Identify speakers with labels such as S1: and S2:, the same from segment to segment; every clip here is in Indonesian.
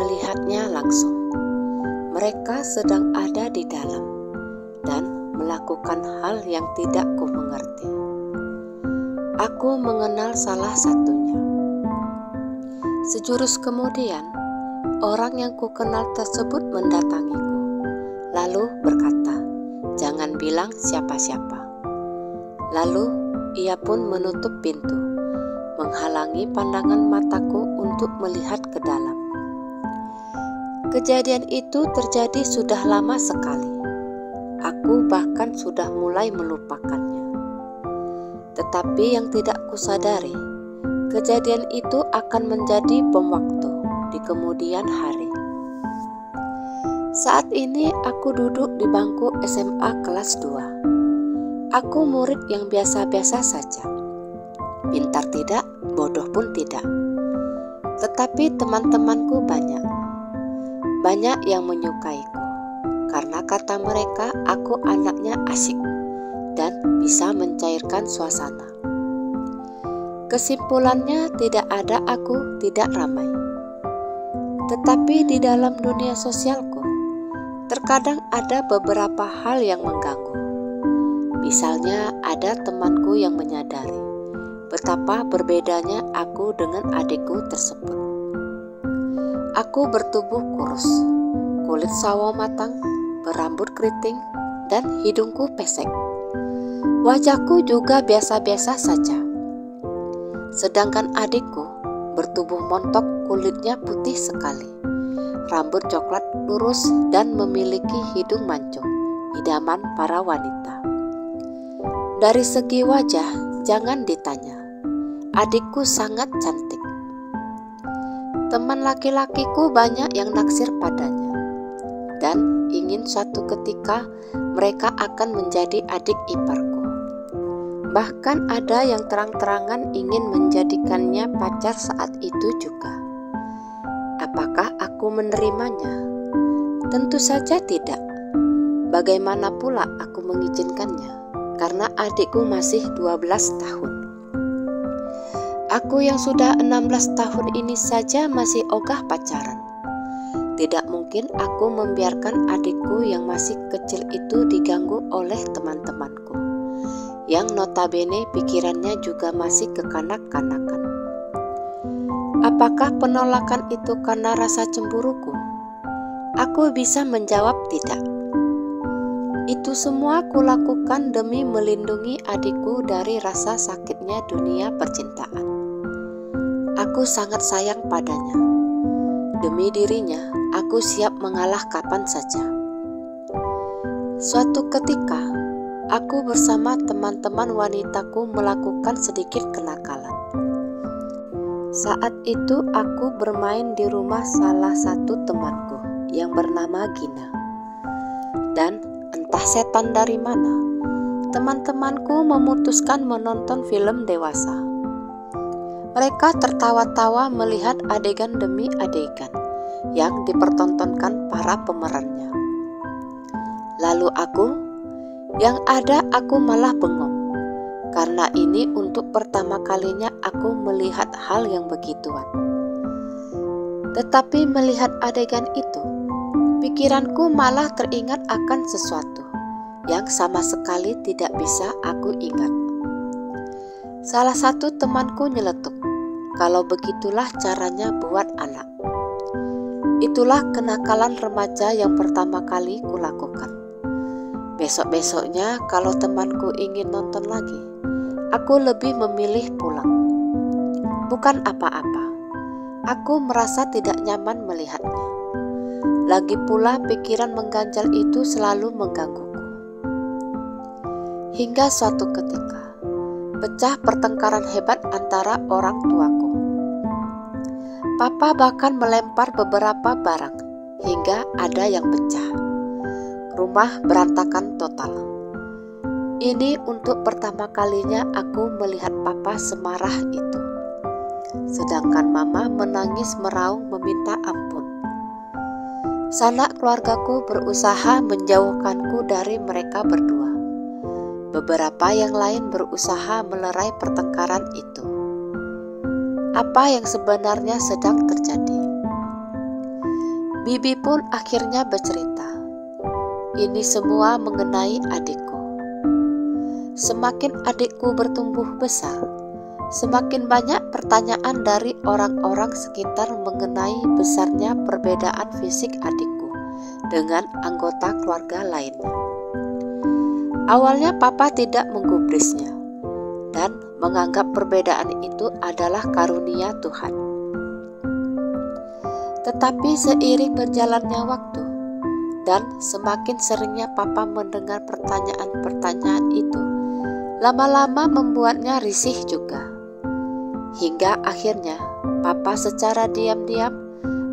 S1: melihatnya langsung. Mereka sedang ada di dalam dan melakukan hal yang tidak ku mengerti. Aku mengenal salah satunya. Sejurus kemudian, orang yang ku kenal tersebut mendatangiku, lalu berkata, "Jangan bilang siapa-siapa." Lalu ia pun menutup pintu, menghalangi pandangan mataku untuk melihat ke dalam. Kejadian itu terjadi sudah lama sekali. Aku bahkan sudah mulai melupakannya. Tetapi yang tidak kusadari, kejadian itu akan menjadi bom waktu di kemudian hari. Saat ini aku duduk di bangku SMA kelas 2. Aku murid yang biasa-biasa saja. Pintar tidak, bodoh pun tidak. Tetapi teman-temanku banyak. Banyak yang menyukaiku. Karena kata mereka aku anaknya asyik dan bisa mencairkan suasana. Kesimpulannya tidak ada aku tidak ramai. Tetapi di dalam dunia sosialku, terkadang ada beberapa hal yang mengganggu. Misalnya ada temanku yang menyadari betapa berbedanya aku dengan adikku tersebut. Aku bertubuh kurus, kulit sawo matang, berambut keriting, dan hidungku pesek. Wajahku juga biasa-biasa saja. Sedangkan adikku bertubuh montok, kulitnya putih sekali, rambut coklat lurus, dan memiliki hidung mancung, idaman para wanita. Dari segi wajah, jangan ditanya. Adikku sangat cantik. Teman laki-lakiku banyak yang naksir padanya, dan ingin suatu ketika mereka akan menjadi adik iparku. Bahkan ada yang terang-terangan ingin menjadikannya pacar saat itu juga. Apakah aku menerimanya? Tentu saja tidak. Bagaimana pula aku mengizinkannya? Karena adikku masih 12 tahun. Aku yang sudah 16 tahun ini saja masih ogah pacaran. Tidak mungkin aku membiarkan adikku yang masih kecil itu diganggu oleh teman-temanku, yang notabene pikirannya juga masih kekanak-kanakan. Apakah penolakan itu karena rasa cemburuku? Aku bisa menjawab tidak. Itu semua kulakukan demi melindungi adikku dari rasa sakitnya dunia percintaan. Aku sangat sayang padanya. Demi dirinya, aku siap mengalah kapan saja. Suatu ketika, aku bersama teman-teman wanitaku melakukan sedikit kenakalan. Saat itu aku bermain di rumah salah satu temanku yang bernama Gina. Dan entah setan dari mana, teman-temanku memutuskan menonton film dewasa. Mereka tertawa-tawa melihat adegan demi adegan yang dipertontonkan para pemerannya. Lalu aku malah bengong, karena ini untuk pertama kalinya aku melihat hal yang begituan. Tetapi melihat adegan itu, pikiranku malah teringat akan sesuatu yang sama sekali tidak bisa aku ingat. Salah satu temanku nyeletuk, "Kalau begitulah caranya buat anak." Itulah kenakalan remaja yang pertama kali kulakukan. Besok-besoknya kalau temanku ingin nonton lagi, aku lebih memilih pulang. Bukan apa-apa, aku merasa tidak nyaman melihatnya. Lagi pula pikiran mengganjal itu selalu menggangguku. Hingga suatu ketika, pecah pertengkaran hebat antara orang tuaku. Papa bahkan melempar beberapa barang, hingga ada yang pecah. Rumah berantakan total. Ini untuk pertama kalinya aku melihat papa semarah itu. Sedangkan mama menangis meraung meminta ampun. Sanak keluargaku berusaha menjauhkanku dari mereka berdua. Beberapa yang lain berusaha melerai pertengkaran itu. Apa yang sebenarnya sedang terjadi? Bibi pun akhirnya bercerita. Ini semua mengenai adikku. Semakin adikku bertumbuh besar, semakin banyak pertanyaan dari orang-orang sekitar mengenai besarnya perbedaan fisik adikku dengan anggota keluarga lainnya. Awalnya papa tidak menggubrisnya dan menganggap perbedaan itu adalah karunia Tuhan. Tetapi seiring berjalannya waktu dan semakin seringnya papa mendengar pertanyaan-pertanyaan itu, lama-lama membuatnya risih juga. Hingga akhirnya papa secara diam-diam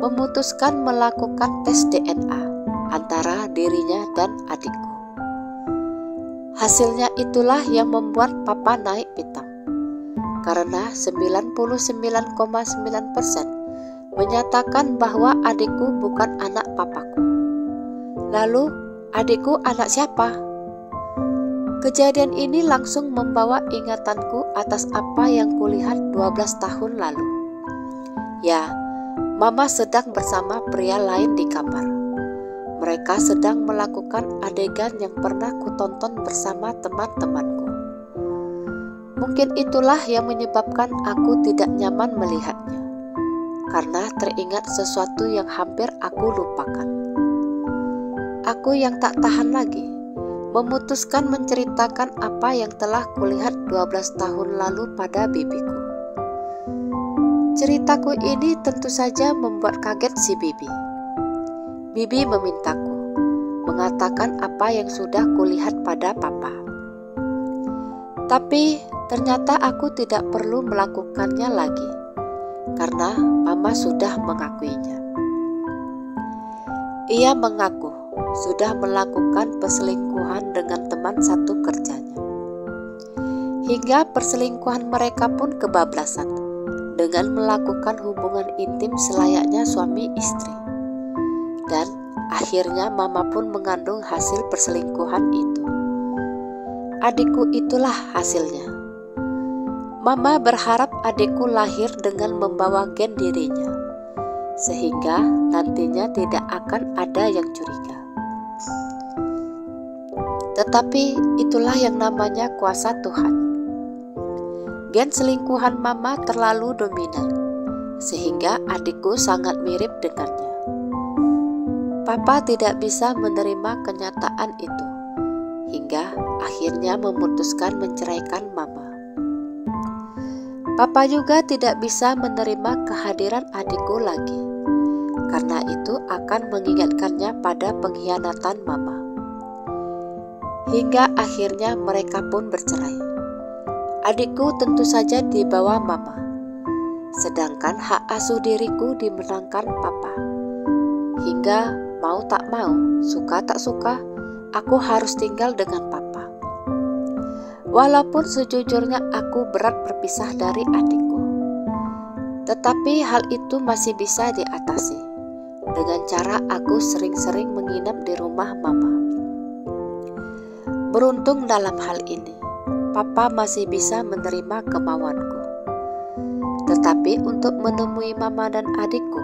S1: memutuskan melakukan tes DNA antara dirinya dan adikku. Hasilnya itulah yang membuat papa naik pitam, karena 99,9% menyatakan bahwa adikku bukan anak papaku. Lalu adikku anak siapa? Kejadian ini langsung membawa ingatanku atas apa yang kulihat 12 tahun lalu. Ya, mama sedang bersama pria lain di kamar. Mereka sedang melakukan adegan yang pernah kutonton bersama teman-temanku. Mungkin itulah yang menyebabkan aku tidak nyaman melihatnya, karena teringat sesuatu yang hampir aku lupakan. Aku yang tak tahan lagi, memutuskan menceritakan apa yang telah kulihat 12 tahun lalu pada bibiku. Ceritaku ini tentu saja membuat kaget si bibi. Bibi memintaku mengatakan apa yang sudah kulihat pada papa. Tapi ternyata aku tidak perlu melakukannya lagi, karena mama sudah mengakuinya. Ia mengaku sudah melakukan perselingkuhan dengan teman satu kerjanya. Hingga perselingkuhan mereka pun kebablasan dengan melakukan hubungan intim selayaknya suami istri. Dan akhirnya mama pun mengandung hasil perselingkuhan itu. Adikku itulah hasilnya. Mama berharap adikku lahir dengan membawa gen dirinya, sehingga nantinya tidak akan ada yang curiga. Tetapi itulah yang namanya kuasa Tuhan. Gen selingkuhan mama terlalu dominan, sehingga adikku sangat mirip dengannya. Papa tidak bisa menerima kenyataan itu, hingga akhirnya memutuskan menceraikan mama. Papa juga tidak bisa menerima kehadiran adikku lagi, karena itu akan mengingatkannya pada pengkhianatan mama. Hingga akhirnya mereka pun bercerai. Adikku tentu saja dibawa mama, sedangkan hak asuh diriku dimenangkan papa. Hingga mau tak mau, suka tak suka, aku harus tinggal dengan papa. Walaupun sejujurnya aku berat berpisah dari adikku, tetapi hal itu masih bisa diatasi dengan cara aku sering-sering menginap di rumah mama. Beruntung dalam hal ini, papa masih bisa menerima kemauanku. Tetapi untuk menemui mama dan adikku,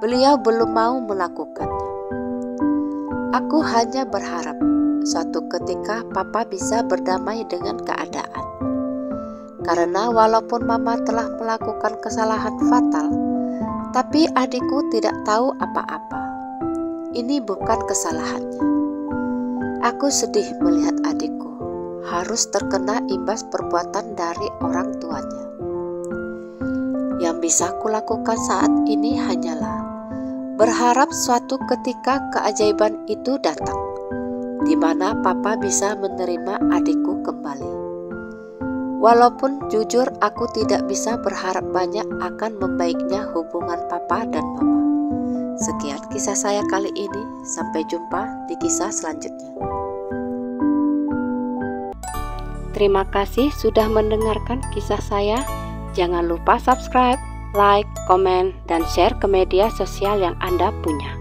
S1: beliau belum mau melakukannya. Aku hanya berharap suatu ketika papa bisa berdamai dengan keadaan. Karena walaupun mama telah melakukan kesalahan fatal, tapi adikku tidak tahu apa-apa. Ini bukan kesalahannya. Aku sedih melihat adikku harus terkena imbas perbuatan dari orang tuanya. Yang bisa kulakukan saat ini hanyalah berharap suatu ketika keajaiban itu datang, di mana papa bisa menerima adikku kembali. Walaupun jujur aku tidak bisa berharap banyak akan membaiknya hubungan papa dan mama. Sekian kisah saya kali ini, sampai jumpa di kisah selanjutnya. Terima kasih sudah mendengarkan kisah saya. Jangan lupa subscribe, like, komen, dan share ke media sosial yang Anda punya.